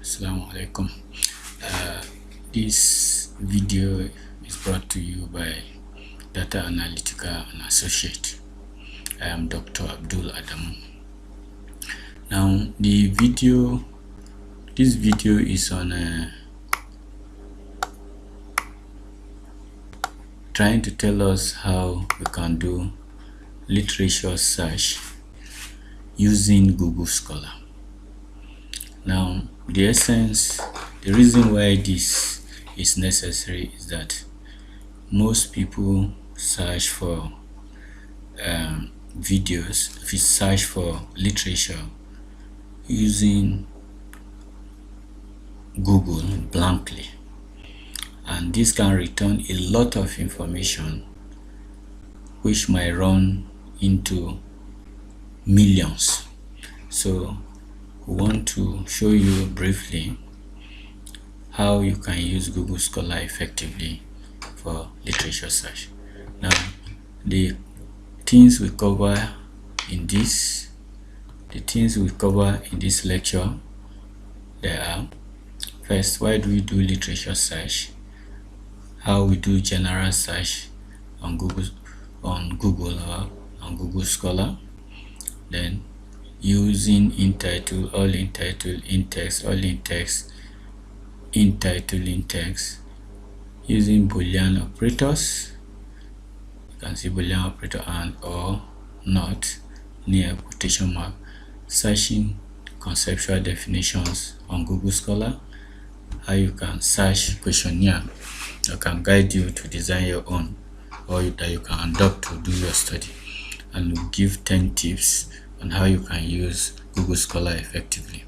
Assalamu alaikum. This video is brought to you by Data Analytica and Associate. I am Dr. Abdul Adamu. Now, this video is on trying to tell us how we can do literature search using Google Scholar. Now, the reason why this is necessary is that most people search for videos, if you search for literature using Google blankly, and this can return a lot of information which might run into millions. So we want to show you briefly how you can use Google Scholar effectively for literature search. Now, the things we cover in this lecture, there are: first, why do we do literature search, how we do general search on Google or on Google Scholar, then using untitled, all untitled, in-text, all in-text, untitled, in-text, using Boolean operators. You can see Boolean operator and or not near quotation mark, searching conceptual definitions on Google Scholar, how you can search questionnaire that can guide you to design your own or that you can adopt to do your study, and we'll give 10 tips on how you can use Google Scholar effectively.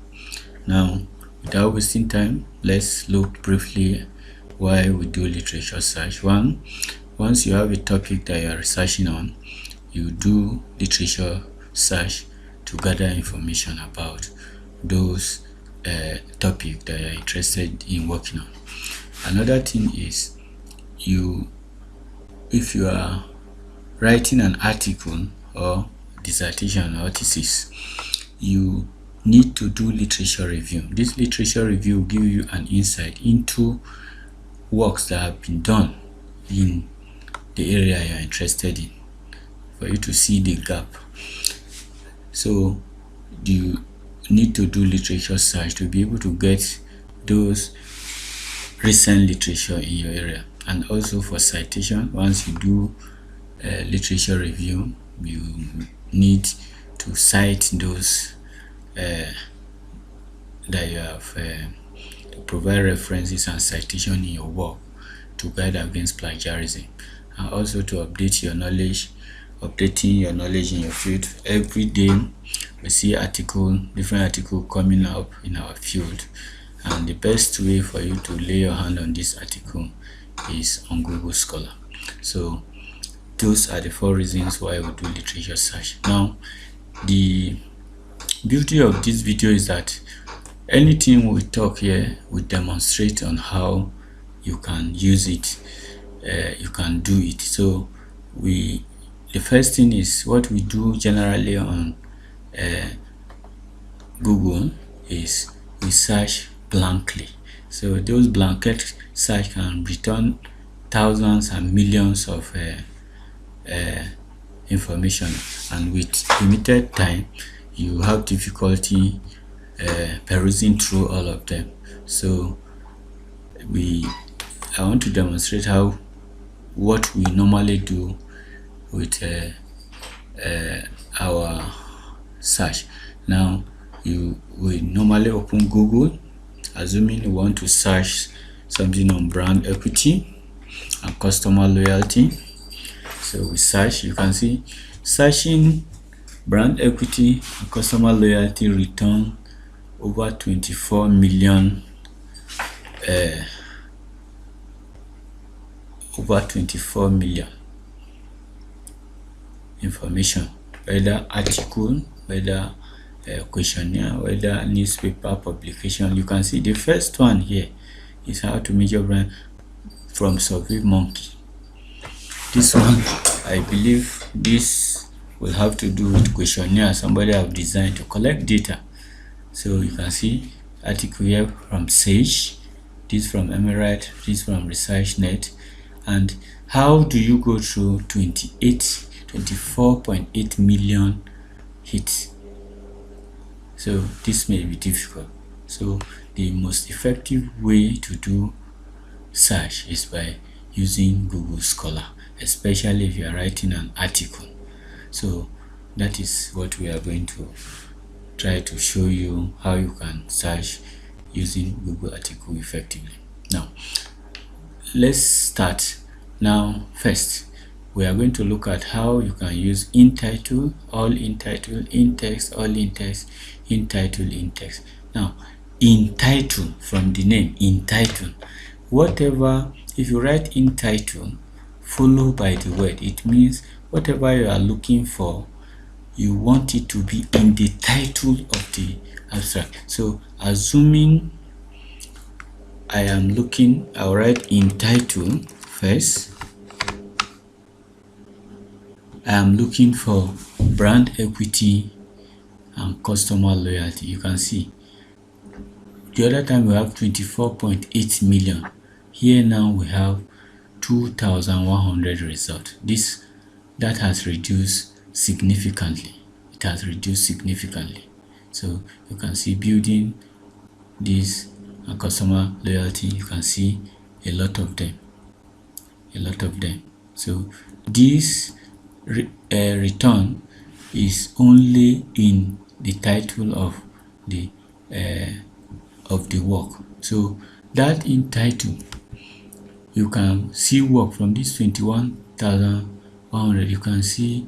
Now, without wasting time, let's look briefly why we do literature search. Once you have a topic that you are researching on, you do literature search to gather information about those topics that you are interested in working on. Another thing is, if you are writing an article or dissertation or thesis, you need to do literature review. This literature review will give you an insight into works that have been done in the area you are interested in, for you to see the gap. So you need to do literature search to be able to get those recent literature in your area. And also for citation, once you do literature review, you need to cite those that you have to provide references and citation in your work to guide against plagiarism, and also to updating your knowledge in your field. Every day we see different article coming up in our field, and the best way for you to lay your hand on this article is on Google Scholar. So those are the 4 reasons why we do literature search. Now, the beauty of this video is that anything we talk here, we demonstrate on how you can use it, you can do it. So the first thing is, what we do generally on Google is we search blankly. So those blanket search can return thousands and millions of information, and with limited time you have difficulty perusing through all of them. So I want to demonstrate what we normally do with our search. Now, we normally open Google, assuming you want to search something on brand equity and customer loyalty. So we search. You can see searching brand equity and customer loyalty return over 24 million information, whether article, whether questionnaire, whether newspaper publication. You can see the first one here is how to measure brand from SurveyMonkey. This one, I believe this will have to do with questionnaire somebody have designed to collect data. So you can see article here from Sage, this from Emerald, this from ResearchNet. And how do you go through 24.8 million hits? So this may be difficult. So the most effective way to do search is by using Google Scholar, especially if you are writing an article. So that is what we are going to try to show you, how you can search using Google article effectively. Now let's start. Now first we are going to look at how you can use in title, all in title, in text, all in text, in title, in text. Now in title, from the name in title, whatever, if you write in title followed by the word, it means whatever you are looking for, you want it to be in the title of the abstract. So assuming I am looking, I'll write in title first. I am looking for brand equity and customer loyalty. You can see the other time we have 24.8 million. Here now we have 2,100 results. That has reduced significantly. It has reduced significantly. So you can see building this and customer loyalty. You can see a lot of them. So this return is only in the title of the work. So that in title, you can see work from this 21,100. You can see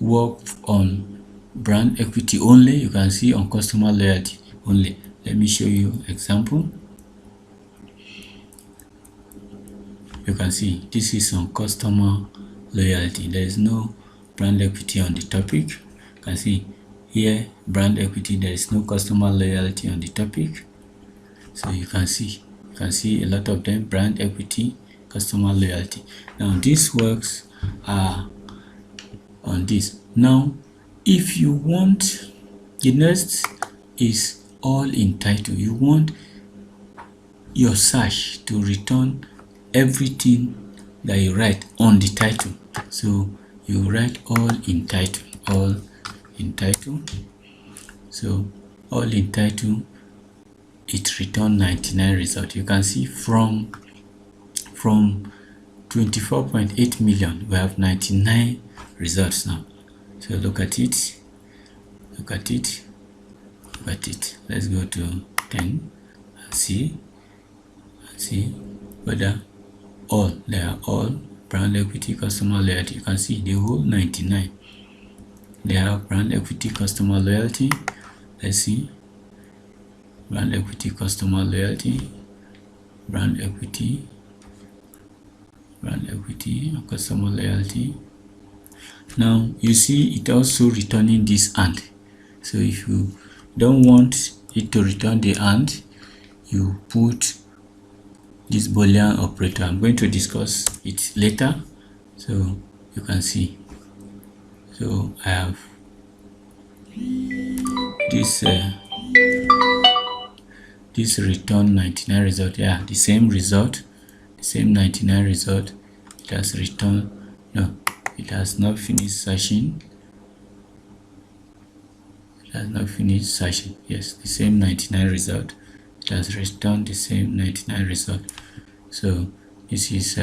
work on brand equity only. You can see on customer loyalty only. Let me show you example. You can see this is on customer loyalty. There is no brand equity on the topic. You can see here brand equity, there is no customer loyalty on the topic. So you can see a lot of them, brand equity, customer loyalty. Now these works are on this. Now if you want, the next is all in title. You want your search to return everything that you write on the title. So you write all in title, all in title. So all in title, it returned 99 results. You can see from 24.8 million, we have 99 results now. So look at it. Let's go to 10 and see whether they are all brand equity, customer loyalty. You can see the whole 99. They have brand equity, customer loyalty. Let's see. Brand equity, customer loyalty, brand equity, and customer loyalty. Now you see it also returning this and. So if you don't want it to return the and, you put this Boolean operator. I'm going to discuss it later, so you can see. So I have this return 99 result. Yeah, the same result, the same 99 result. It has returned. No, it has not finished searching. Yes, the same 99 result. It has returned the same 99 result. So this is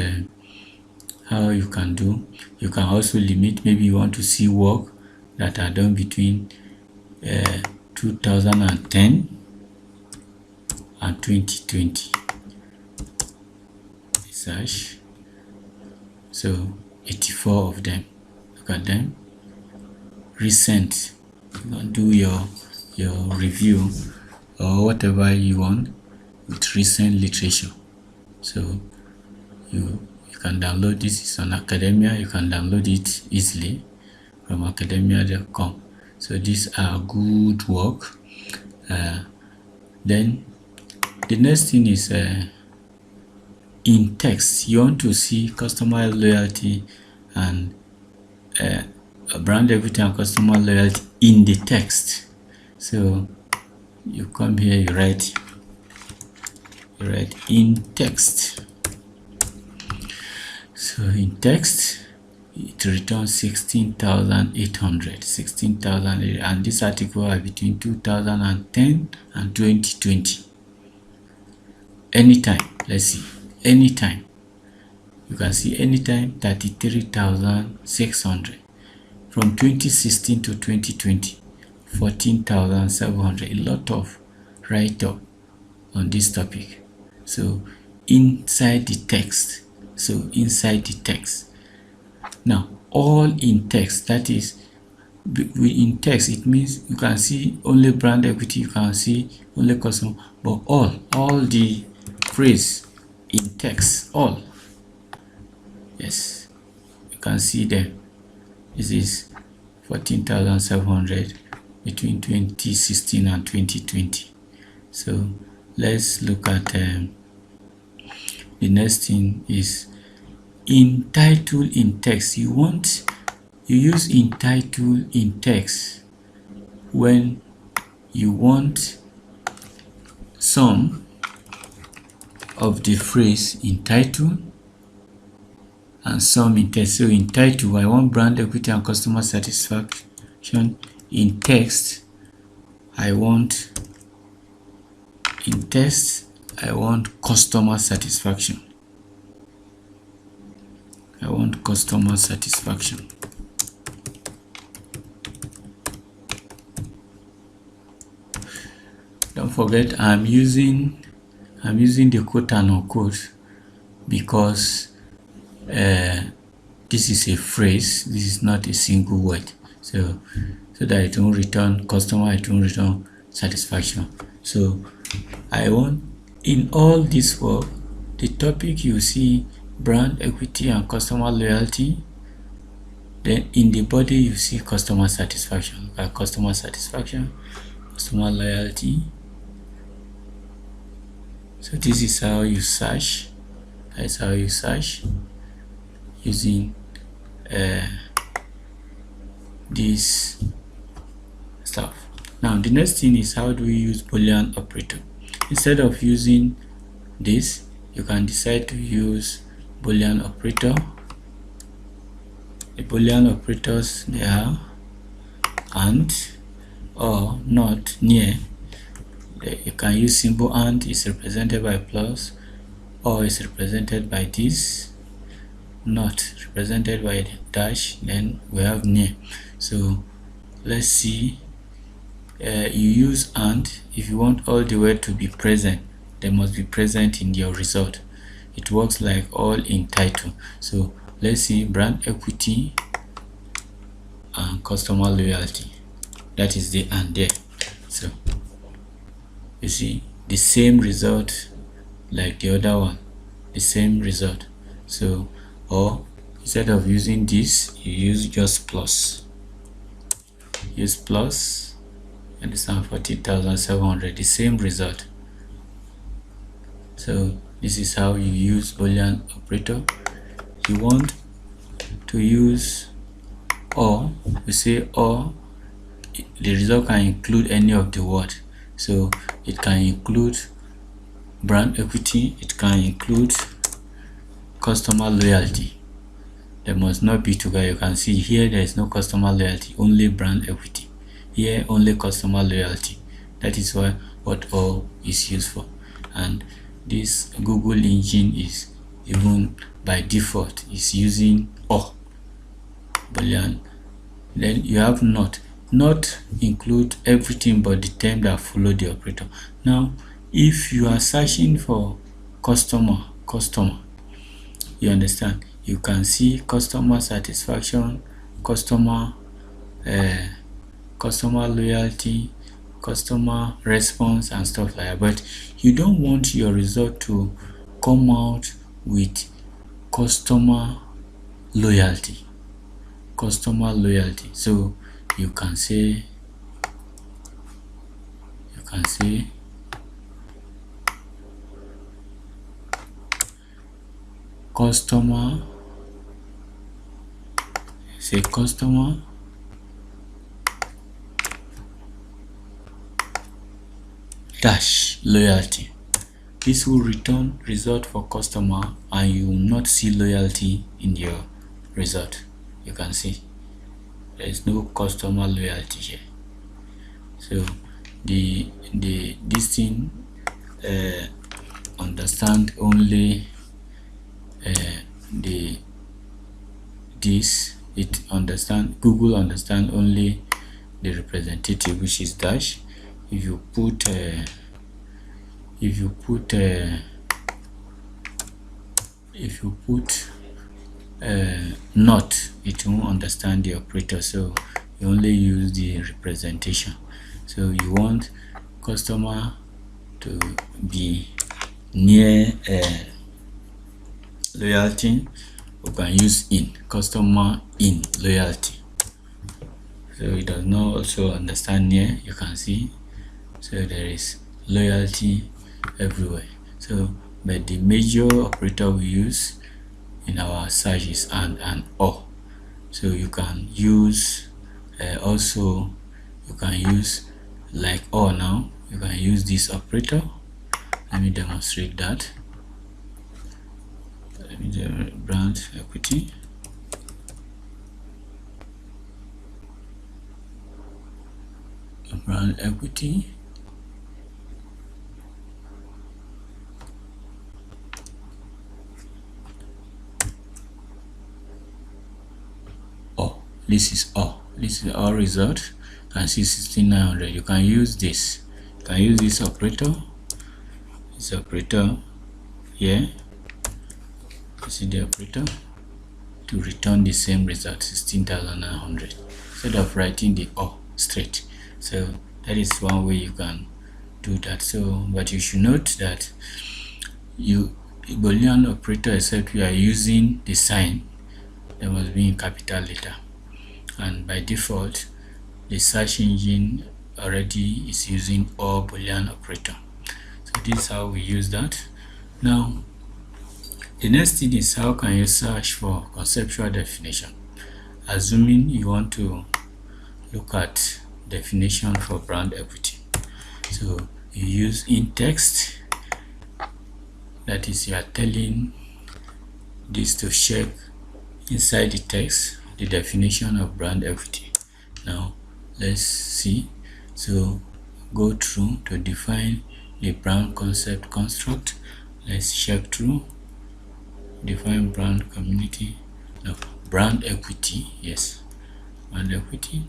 how you can do. You can also limit. Maybe you want to see work that are done between 2010 and 2020. Search. So 84 of them. Look at them. Recent. You can do your review or whatever you want with recent literature. So you can download this. Is on Academia. You can download it easily from academia.com. So these are good work. Then the next thing is in text. You want to see customer loyalty and brand equity and customer loyalty in the text. So you come here, you write in text. So in text it returns 16,800, and this article are between 2010 and 2020. Anytime, let's see, anytime, you can see anytime 33,600. From 2016 to 2020, 14,700. A lot of write-up on this topic. So inside the text, now all in text, that is, in text it means you can see only brand equity, you can see only customer, but all the phrase in text, all, yes, you can see them. This is 14,700 between 2016 and 2020. So let's look at the next thing is entitled in text. You use entitled in text when you want some of the phrase entitled and some in text. So in title, I want brand equity and customer satisfaction. In text, I want customer satisfaction. Don't forget, I'm using the quote and unquote because this is a phrase, this is not a single word, so that it won't return customer, it won't return satisfaction. So I want, in all this work, the topic you see brand equity and customer loyalty, then in the body you see customer satisfaction. Customer satisfaction, customer loyalty. So this is how you search. That's how you search using this stuff. Now the next thing is, how do we use Boolean operator? Instead of using this, you can decide to use Boolean operator. The Boolean operators, they are and, or, not, near. You can use symbol and, is represented by plus, or is represented by this, not represented by the dash, then we have near. So let's see, you use and if you want all the word to be present, they must be present in your result. It works like all in title. So let's see, brand equity and customer loyalty, that is the and there. So you see the same result like the other one, the same result. So, or instead of using this, you use just plus. Use plus, and it's 14,700, the same result. So this is how you use Boolean operator. You want to use or, you say or, the result can include any of the word. So it can include brand equity, it can include customer loyalty. They must not be together. You can see here there is no customer loyalty, only brand equity. Here only customer loyalty. That is what or is used for. And this Google engine is, even by default, is using or Boolean. Then you have not include everything but the term that follow the operator. Now if you are searching for customer, you understand, you can see customer satisfaction, customer loyalty, customer response and stuff like that, but you don't want your result to come out with customer loyalty. So you can say customer, loyalty. This will return result for customer and you will not see loyalty in your result. You can see there is no customer loyalty here. So this thing understand only Google understand only the representative, which is dash. If you put not, it won't understand the operator, so you only use the representation. So you want customer to be near loyalty, we can use in customer in loyalty. So it does not also understand near, you can see. So there is loyalty everywhere. So but the major operator we use in our search is and or. So you can use also you can use like or. Now you can use this operator. Let me demonstrate that. Let me do brand equity. Brand equity. Oh, this is all. This is all result. And see 16900. You can use this. You can use this operator. This operator here. You see the operator to return the same result, 16,900, instead of writing the or straight. So that is one way you can do that. So but you should note that Boolean operator, except you are using the sign, there must be in capital letter, and by default the search engine already is using all Boolean operator. So this is how we use that. Now the next thing is, how can you search for conceptual definition? Assuming you want to look at definition for brand equity, so you use in text, that is, you are telling this to check inside the text the definition of brand equity. Now let's see. So go through to define the brand concept construct. Let's check through. Define brand community. No, brand equity. Yes, brand equity.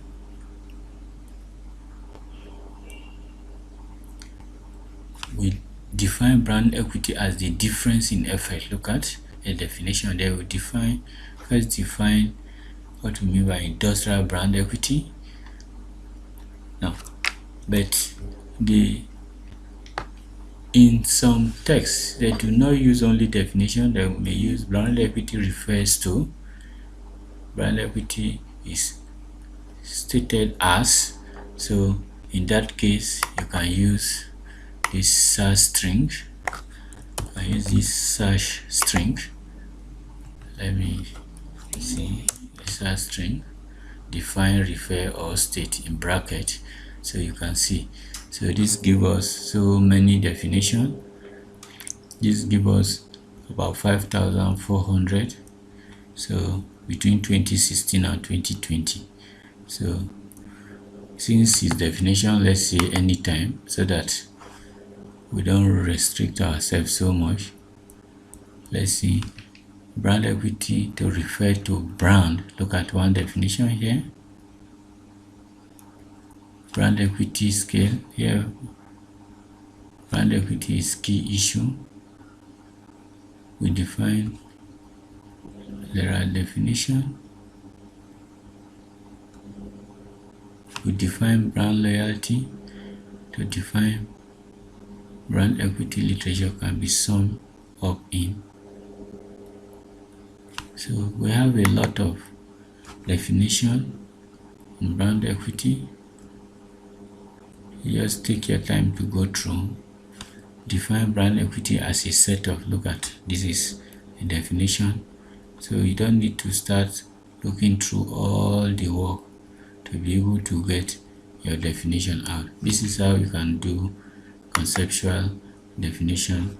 We define brand equity as the difference in effect. Look at a definition there. We first define what we mean by industrial brand equity. Now, but in some texts they do not use only definition. They may use brand equity refers to. Brand equity is stated as. So in that case you can use this search string. I use this search string. Let me see. Search string, define, refer, or state in bracket, so you can see. So this gives us so many definitions. This gives us about 5,400. So between 2016 and 2020. So since its definition, let's say anytime, so that we don't restrict ourselves so much. Let's see, brand equity to refer to brand. Look at one definition here. Brand equity scale here. Brand equity is key issue. We define, there are definition. We define brand loyalty. To define brand equity, literature can be summed up in. So we have a lot of definition in brand equity. You just take your time to go through. Define brand equity as a set of, look at, this is a definition. So you don't need to start looking through all the work to be able to get your definition out. This is how you can do conceptual definition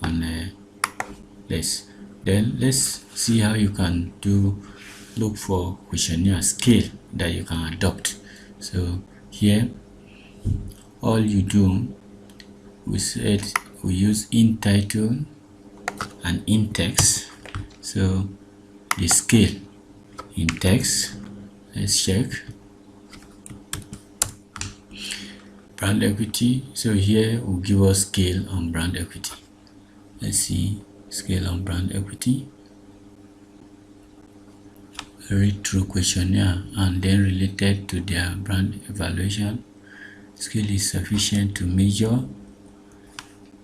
on this. Then let's see how you can look for questionnaire scale that you can adopt. So here all you do, we said we use in title and in text. So the scale in text, let's check brand equity. So here will give us scale on brand equity. Let's see scale on brand equity. Read through questionnaire and then related to their brand evaluation. Scale is sufficient to measure.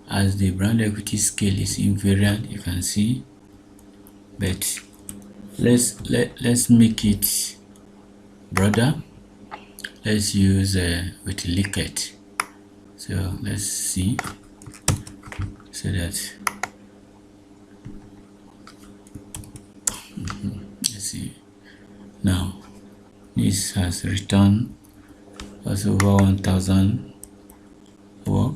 As the brand equity scale is invariant, you can see, but let's make it broader. Let's use with Likert. So let's see, so that let's see. Now this has returned also over 1000 work.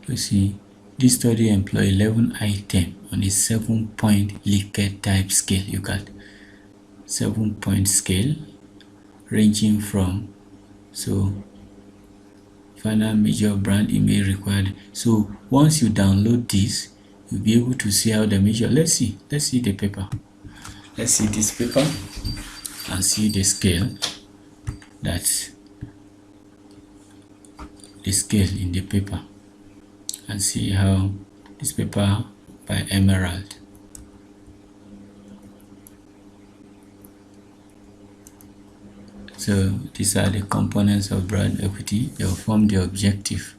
You see, this study employed 11 items on a 7-point Likert type scale. You got 7-point scale ranging from, so final measure brand image required. So once you download this, you'll be able to see how the measure. Let's see the paper. Let's see this paper and see the scale, that's the scale in the paper, and see how this paper by Emerald. So these are the components of brand equity. They will form the objective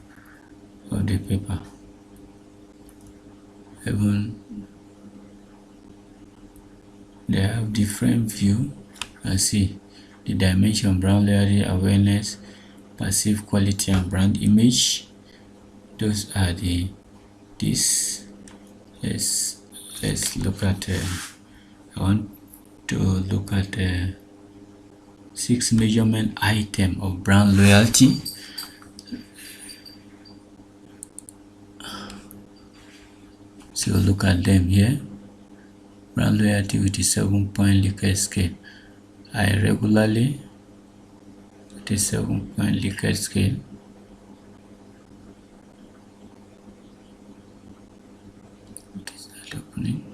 of the paper. Even they have different view. And see the dimension, brand loyalty, awareness, perceived quality, and brand image. Those are this. Let's look at I want to look at 6 measurement item of brand loyalty. So look at them here. Brand loyalty with a 7-point Likert scale. I regularly with a 7-point Likert scale. What is that opening?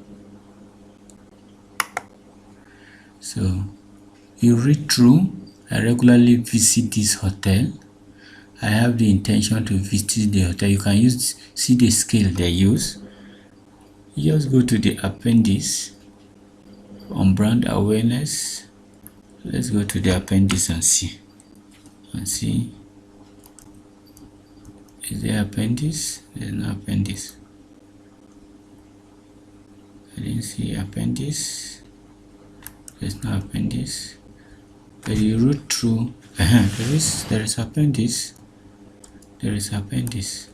So you read through. I regularly visit this hotel. I have the intention to visit the hotel. You can see the scale they use. You just go to the appendix on brand awareness. Let's go to the appendix and see. Is there appendix? There's no appendix. I didn't see appendix. There's no appendix. But you read through. There is appendix. There is appendix.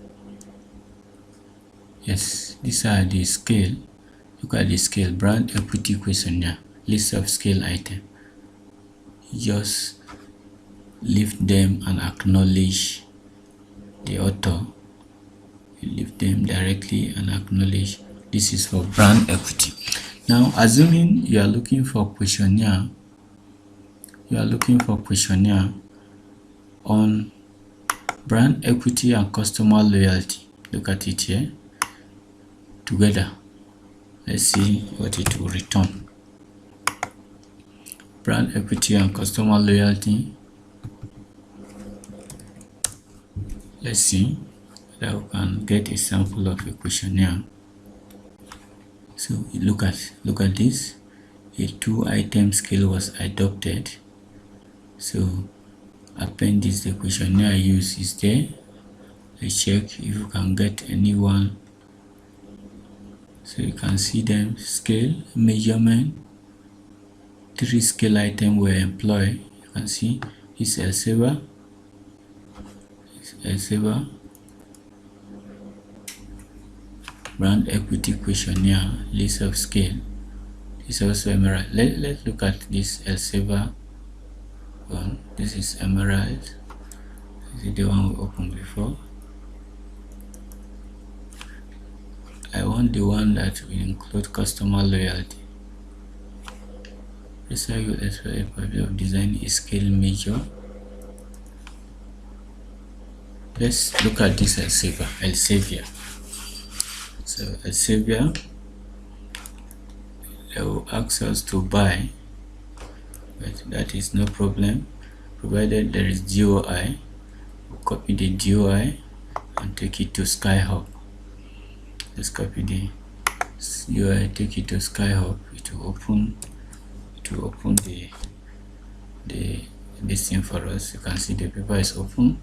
Yes, these are the scale. Look at the scale. Brand equity questionnaire. List of scale item. Just lift them and acknowledge the author. You lift them directly and acknowledge. This is for brand equity. Now, assuming you are looking for questionnaire, on brand equity and customer loyalty. Look at it here together. Let's see what it will return. Brand equity and customer loyalty. Let's see that we can get a sample of a questionnaire. So look at this. A 2-item scale was adopted. So appendix, the questionnaire used is there. Let's check if you can get anyone. So you can see them. Scale, measurement, 3 scale items were employed. You can see this Elsevier. Brand equity questionnaire, list of scale. This is also Emerald. Let's look at this Elsevier one. This is Emerald. This is the one we opened before. want the one that will include customer loyalty. This is how you explore a part of design is scale measure. Let's look at this Elsevier. So Elsevier, they will ask us to buy, but that is no problem provided there is GUI. We'll copy the GUI and take it to SkyHub. Let's copy the GUI, take it to SkyHub. It will open this thing for us. You can see the paper is open.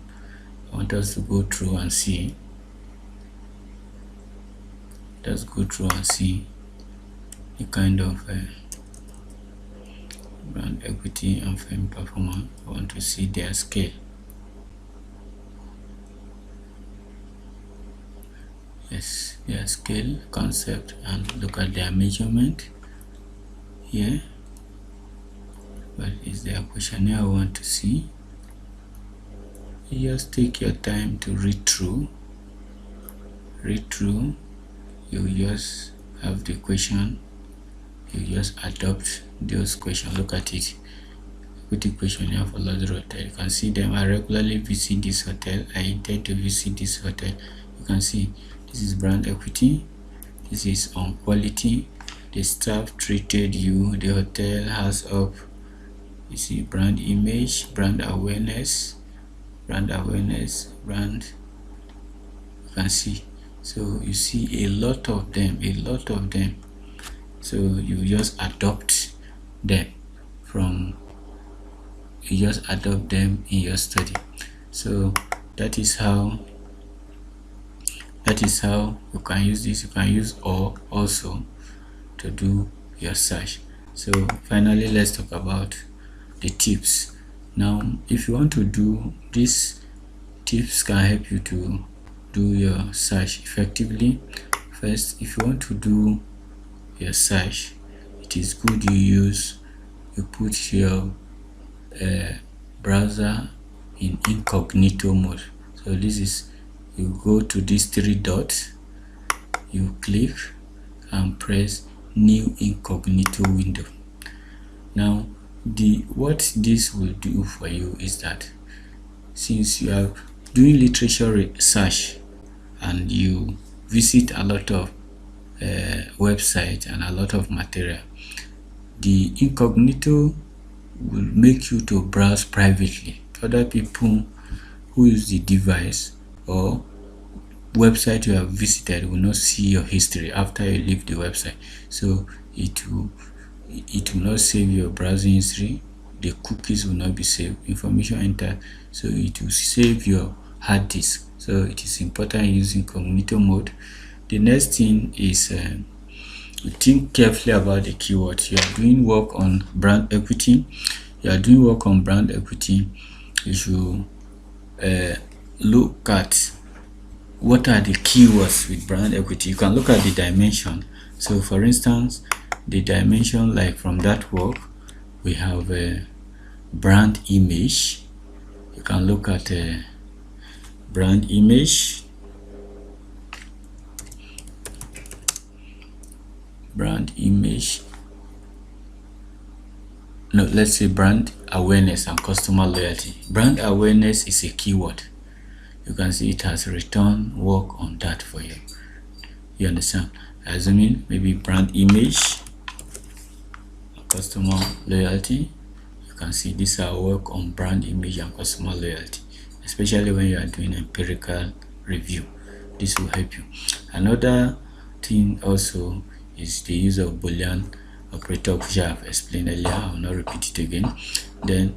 I want us to go through and see. Let's go through and see the kind of brand equity and firm performance. I want to see their scale. Yes, their scale, concept, and look at their measurement here. But is there a questionnaire I want to see? You just take your time to read through. You just have the question, you just adopt those questions. Look at it. Put the questionnaire for luxury hotel. You can see them. I regularly visit this hotel. I intend to visit this hotel. You can see this is brand equity, this is on quality, the staff treated you, the hotel has up. You see brand image, brand awareness, brand. You can see. So you see a lot of them. So you just adopt them in your study. So that is how you can use this. You can use or also to do your search. So finally, let's talk about the tips. Now, if you want to do these tips, can help you to do your search effectively. First, if you want to do your search, it is good you put your browser in incognito mode. So this is, you go to these three dots, you click and press new incognito window. Now what this will do for you is that since you are doing literature research and you visit a lot of websites and a lot of material, the incognito will make you to browse privately. Other people who use the device or website you have visited will not see your history after you leave the website. So it will not save your browsing history. The cookies will not be saved, information entered, so it will save your hard disk. So it is important using incognito mode. The next thing is think carefully about the keywords. You are doing work on brand equity. You should look at what are the keywords with brand equity. You can look at the dimension. So for instance, the dimension, like from that work, we have a brand image. You can look at a brand image, no, let's say brand awareness and customer loyalty. Brand awareness is a keyword. You can see it has returned work on that for you. You understand? Assuming maybe brand image, customer loyalty. You can see this are work on brand image and customer loyalty, especially when you are doing empirical review. This will help you. Another thing also is the use of Boolean operator, which I have explained earlier. I will not repeat it again. Then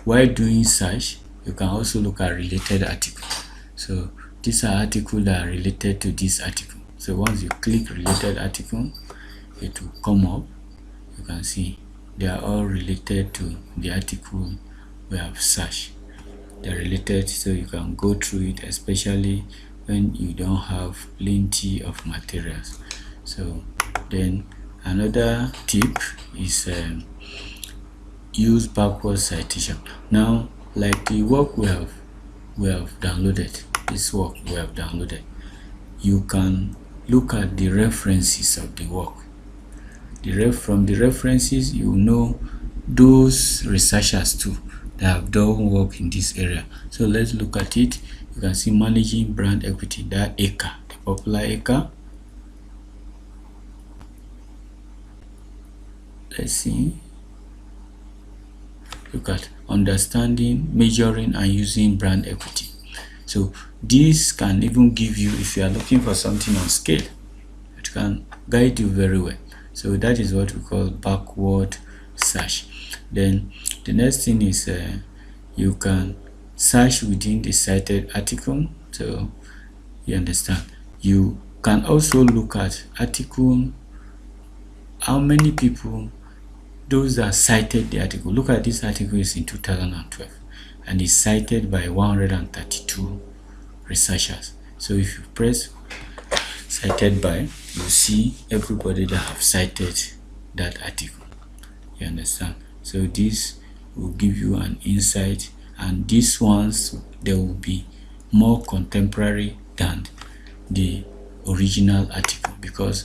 while doing search, you can also look at related articles. So these are articles that are related to this article. So once you click related article, it will come up. You can see they are all related to the article we have searched. They're related, so you can go through it, especially when you don't have plenty of materials. So then another tip is use backward citation. Now, like the work we have downloaded, this work we have downloaded, you can look at the references of the work. From the references, you know those researchers too that have done work in this area. So let's look at it. You can see managing brand equity, that ACA, the popular ACA. Let's see. Look at understanding, measuring, and using brand equity. So this can even give you, if you are looking for something on scale, it can guide you very well. So that is what we call backward search. Then the next thing is you can search within the cited article. So you understand. You can also look at article, how many people those that cited the article. Look at this article is in 2012 and is cited by 132 researchers. So if you press cited by, you see everybody that have cited that article. You understand? So this will give you an insight, and these ones, they will be more contemporary than the original article, because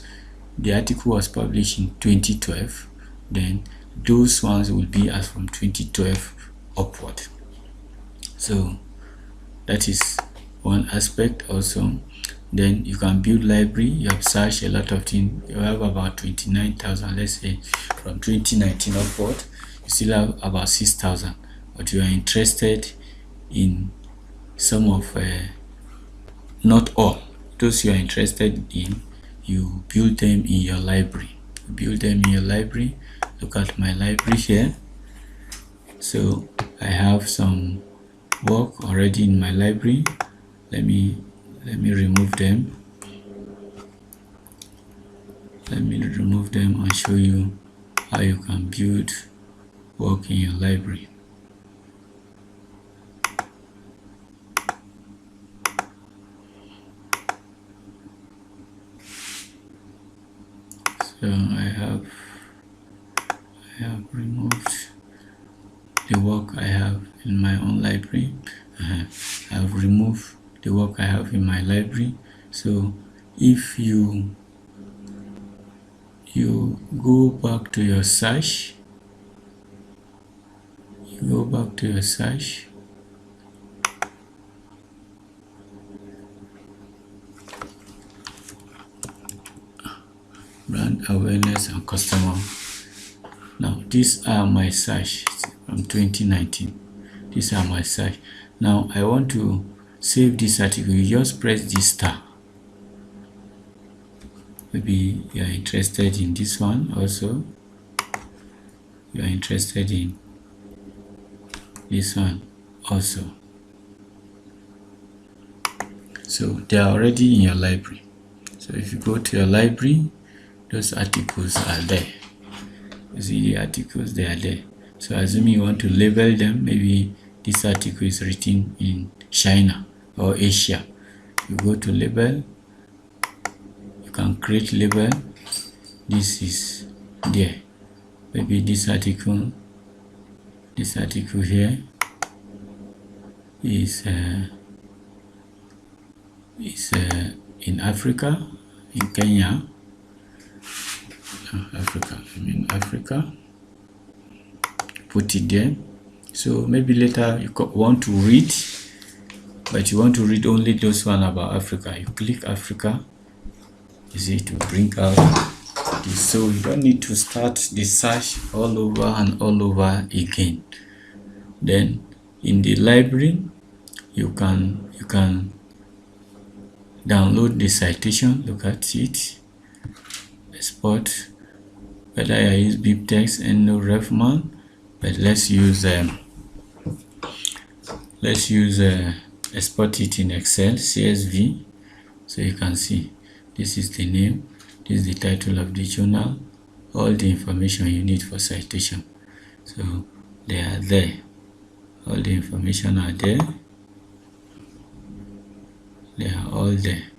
the article was published in 2012. Then those ones will be as from 2012 upward. So that is one aspect also. Then you can build library. You have searched a lot of things. You have about 29,000, let's say from 2019 upward. You still have about 6,000, but you are interested in some of not all those you are interested in. You build them in your library. Look at my library here. So I have some work already in my library. Let me remove them. And show you how you can build work in your library. So I have removed the work I have in my own library. I have removed the work I have in my library. So if you go back to your search, brand awareness and customer. Now these are my search from 2019. These are my search. Now I want to save this article. You just press this star. Maybe you are interested in this one also. You are interested in this one also. So they are already in your library. So if you go to your library, those articles are there. You see the articles, they are there. So assuming you want to label them, maybe this article is written in China or Asia. You go to label, you can create label. This is there. Maybe this article here is in Africa, in Kenya. Africa. Put it there. So maybe later you want to read, but you want to read only those one about Africa. You click Africa. You see, to bring out this. So you don't need to start the search all over and all over again. Then in the library, you can download the citation. Look at it. Export. Whether I use BibTeX and no refman, but let's use export it in Excel CSV. So you can see this is the name, this is the title of the journal, all the information you need for citation. So they are there, all the information are there, they are all there.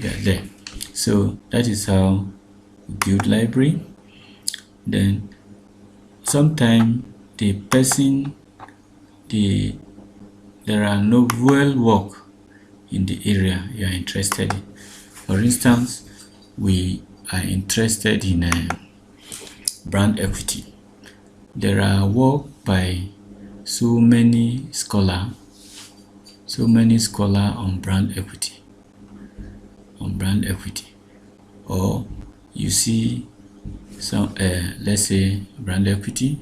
There. So that is how we build library. Then sometime the person, the there are novel work in the area you are interested in. For instance, we are interested in brand equity. There are work by so many scholars on brand equity. Or you see some let's say brand equity.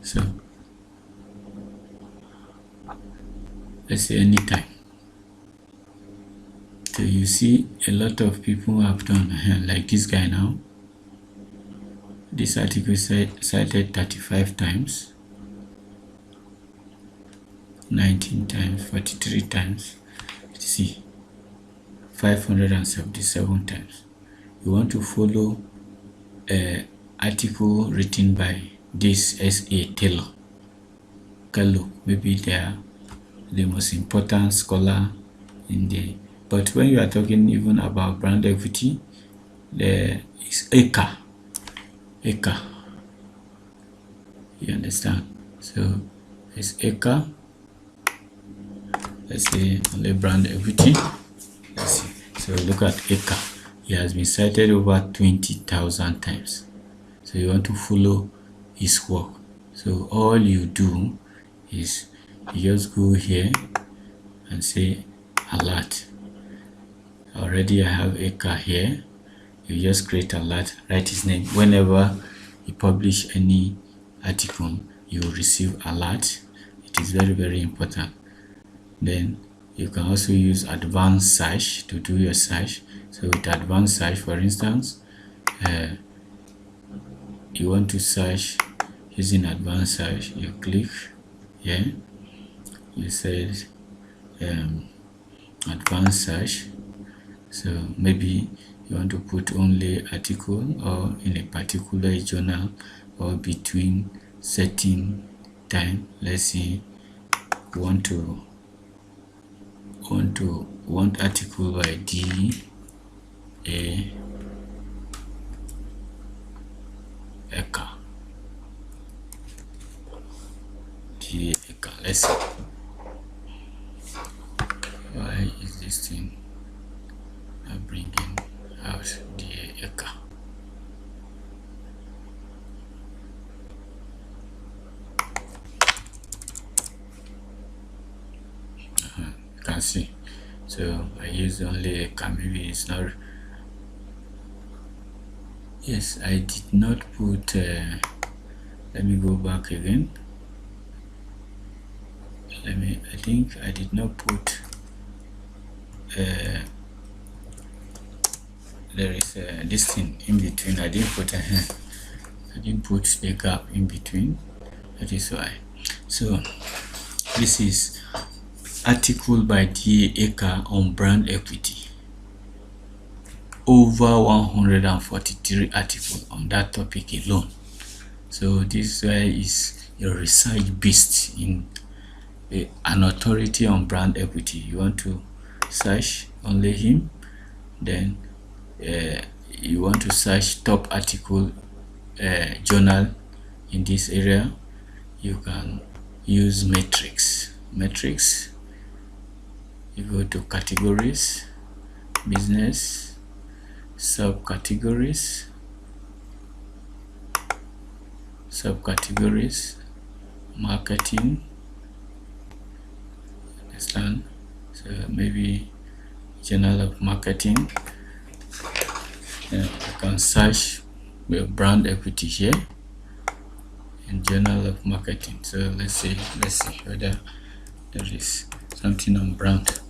So let's say anytime. So you see a lot of people have done like this guy now. This article cited 35 times, 19 times, 43 times. See, 577 times. You want to follow an article written by this S.A. Taylor. Maybe they are the most important scholar in the. But when you are talking even about brand equity, there is Eka. You understand? So it's Eka. Let's say only brand equity. Let's see. So look at Eka. He has been cited over 20,000 times. So you want to follow his work. So all you do is you just go here and say alert. Already I have Eka here. You just create alert, write his name. Whenever you publish any article, you will receive alert. It is very, very important. Then you can also use advanced search to do your search. So with advanced search, for instance, you want to search using advanced search, you click here, you say advanced search. So maybe you want to put only article or in a particular journal or between certain time. Let's see, want article by D.A. Eka. Let's see. Why is this thing not bringing out D.A. Eka? You can see. So I use only Eka. Maybe it's not. Yes, I did not put. Let me go back again. I think I did not put. There is this thing in between. I didn't put the gap in between. That is why. So this is article by D.A. Eka on brand equity. Over 143 articles on that topic alone. So this guy is a research beast in an authority on brand equity. You want to search only him, then you want to search top article journal in this area. You can use matrix. You go to categories, business, subcategories, marketing. Understand? So maybe journal of marketing. You can search your brand equity here in journal of marketing. So let's see whether there is something on brand.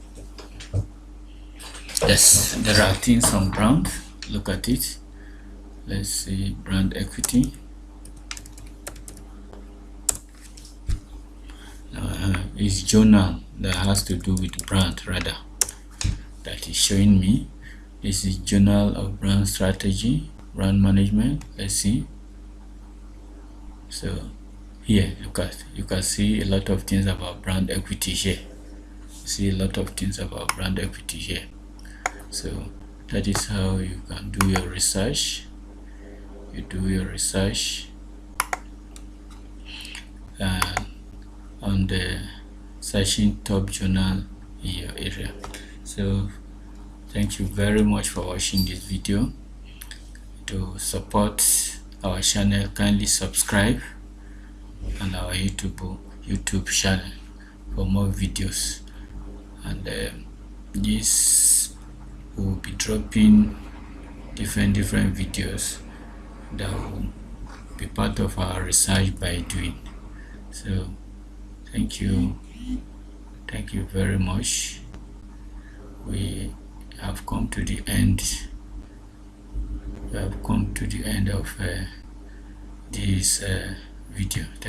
Yes, there are things on brand. Look at it. Let's see brand equity. It's journal that has to do with brand rather that is showing me. This is journal of brand strategy, brand management. Let's see. So here you can see a lot of things about brand equity here. See a lot of things about brand equity here. So That is how you can do your research. You do your research on the searching top journal in your area. So thank you very much for watching this video. To support our channel, kindly subscribe on our YouTube channel for more videos, and this will be dropping different videos that will be part of our research by doing. So thank you very much. We have come to the end of this video.